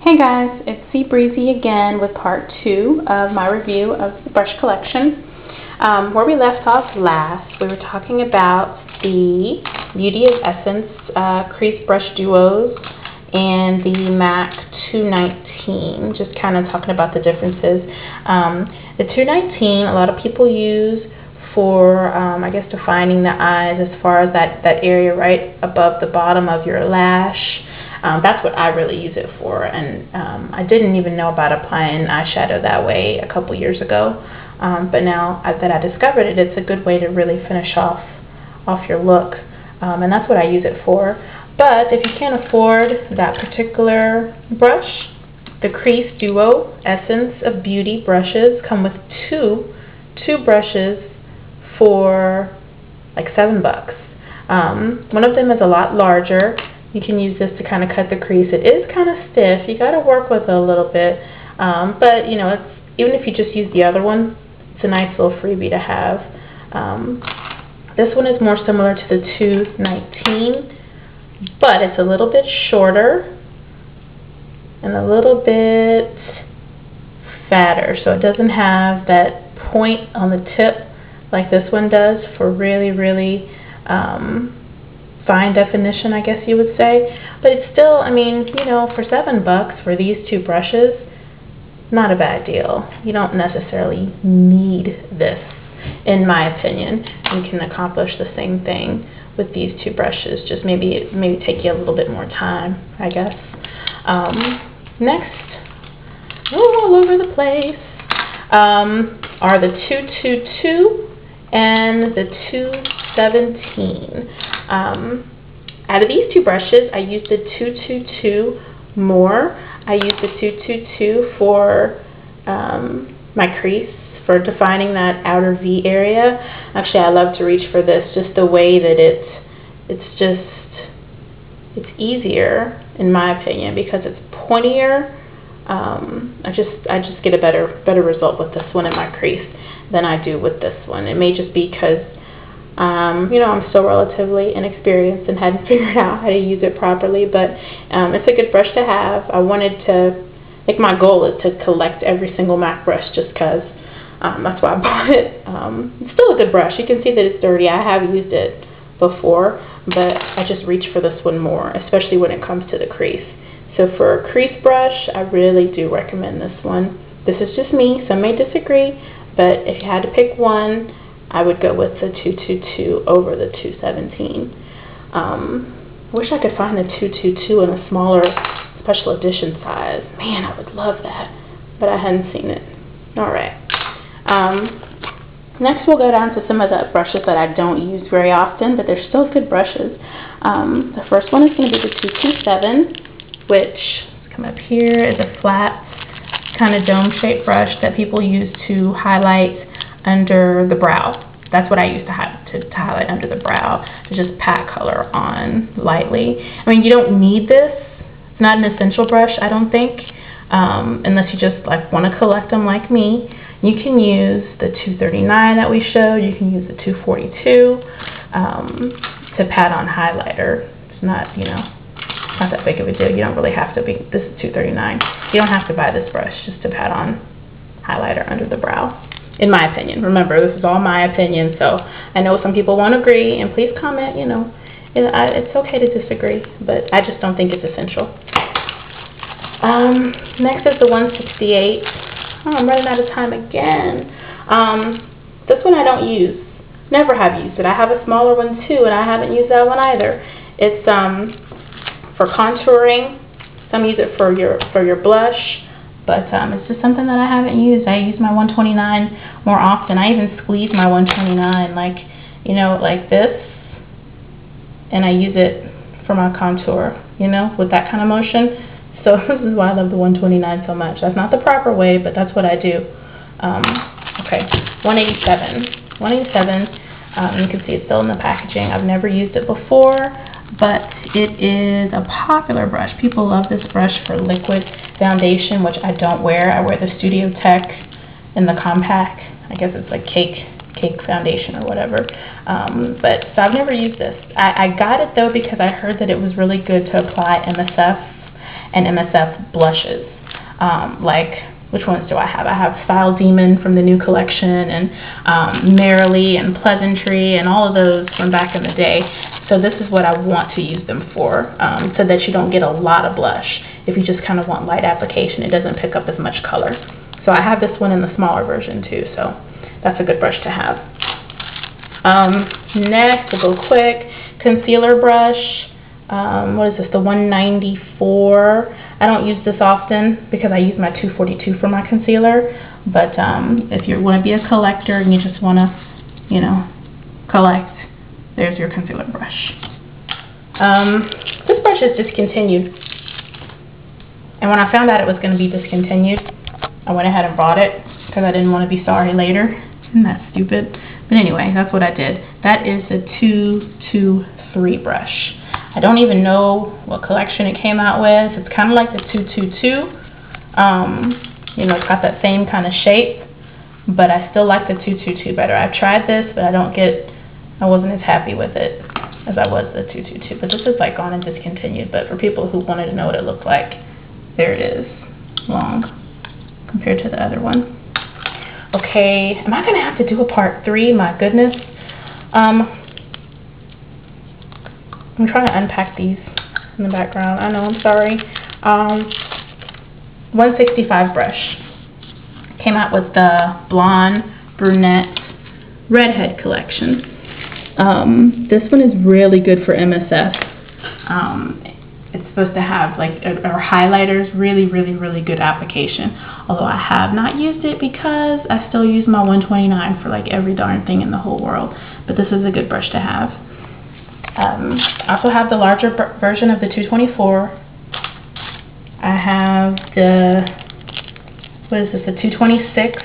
Hey guys, it's C Breezy again with part 2 of my review of the brush collection. Where we left off last, we were talking about the Beauty of Essence Crease Brush Duos and the MAC 219, just kind of talking about the differences. The 219, a lot of people use for, I guess, defining the eyes as far as that area right above the bottom of your lash. That's what I really use it for, and I didn't even know about applying eyeshadow that way a couple years ago, but now that I discovered it, it's a good way to really finish off your look, and that's what I use it for. But if you can't afford that particular brush, the Crease Duo Essence of Beauty brushes come with two brushes for like $7. One of them is a lot larger. You can use this to kind of cut the crease. It is kind of stiff. You got to work with it a little bit, but you know, even if you just use the other one, it's a nice little freebie to have. This one is more similar to the 219, but it's a little bit shorter and a little bit fatter, so it doesn't have that point on the tip like this one does for really fine definition, I guess you would say. But it's still, I mean, you know, for $7 for these two brushes, not a bad deal. You don't necessarily need this, in my opinion. You can accomplish the same thing with these two brushes, just maybe take you a little bit more time, I guess. Next, all over the place, are the 222 and the 217. Out of these two brushes, I use the 222 more. I use the 222 for my crease, for defining that outer V area. Actually, I love to reach for this, just the way that it's easier, in my opinion, because it's pointier. I just get a better result with this one in my crease than I do with this one. It may just be because you know, I'm still relatively inexperienced and hadn't figured out how to use it properly, but it's a good brush to have. I wanted to, like, my goal is to collect every single MAC brush just because that's why I bought it. It's still a good brush. You can see that it's dirty. I have used it before, but I just reach for this one more, especially when it comes to the crease. So for a crease brush, I really do recommend this one. This is just me. Some may disagree, but if you had to pick one, I would go with the 222 over the 217. Wish I could find the 222 in a smaller special edition size. Man, I would love that, but I hadn't seen it. Alright. Next we'll go down to some of the brushes that I don't use very often, but they're still good brushes. The first one is going to be the 227, which, let's come up here, is a flat kind of dome-shaped brush that people use to highlight under the brow. That's what I use to highlight under the brow, to just pat color on lightly. I mean, you don't need this. It's not an essential brush, I don't think, unless you just like want to collect them like me. You can use the 239 that we showed. You can use the 242 to pat on highlighter. It's not, you know, it's not that big of a deal. You don't really have to be. This is 239. You don't have to buy this brush just to pat on highlighter under the brow, in my opinion. Remember, this is all my opinion, so I know some people won't agree, and please comment, you know. It's okay to disagree, but I just don't think it's essential. Next is the 168. Oh, I'm running out of time again. This one I don't use. Never have used it. I have a smaller one too, and I haven't used that one either. It's for contouring. Some use it for your blush. But it's just something that I haven't used. I use my 129 more often. I even squeeze my 129, like, you know, like this, and I use it for my contour, you know, with that kind of motion. So this is why I love the 129 so much. That's not the proper way, but that's what I do. Okay, 187. 187, you can see it's still in the packaging. I've never used it before, but it is a popular brush. People love this brush for liquid foundation, which I don't wear. I wear the Studio Tech in the compact. I guess it's like cake foundation or whatever. But so I've never used this. I got it though because I heard that it was really good to apply MSF and MSF blushes. Like, which ones do I have? I have Style Demon from the new collection, and Merrily and Pleasantry, and all of those from back in the day. So this is what I want to use them for, so that you don't get a lot of blush. If you just kind of want light application, it doesn't pick up as much color. So I have this one in the smaller version too, so that's a good brush to have. Next, we'll go quick. Concealer brush. What is this? The 194. I don't use this often because I use my 242 for my concealer. But if you want to be a collector and you just want to, you know, collect, there's your concealer brush. This brush is discontinued. And when I found out it was going to be discontinued, I went ahead and bought it because I didn't want to be sorry later. Isn't that stupid? But anyway, that's what I did. That is the 223 brush. I don't even know what collection it came out with. It's kind of like the 222. You know, it's got that same kind of shape, but I still like the 222 better. I've tried this, but I wasn't as happy with it as I was the 222. But this is like gone and discontinued. But for people who wanted to know what it looked like, there it is, long compared to the other one. Okay, am I gonna have to do a part 3? My goodness. I'm trying to unpack these in the background. I know, I'm sorry. 165 brush. Came out with the blonde, brunette, redhead collection. This one is really good for MSF. It's supposed to have like our highlighters, really good application. Although I have not used it because I still use my 129 for like every darn thing in the whole world. But this is a good brush to have. I also have the larger version of the 224. I have the, what is this, the 226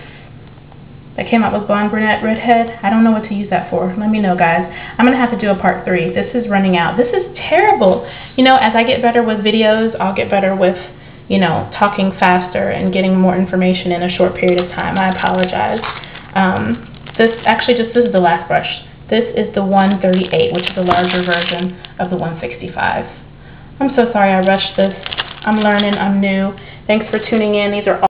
that came out with blonde, brunette, redhead. I don't know what to use that for. Let me know, guys. I'm going to have to do a part 3. This is running out. This is terrible. You know, as I get better with videos, I'll get better with, you know, talking faster and getting more information in a short period of time. I apologize. This is the last brush. This is the 138, which is a larger version of the 165. I'm so sorry I rushed this. I'm learning. I'm new. Thanks for tuning in. These are all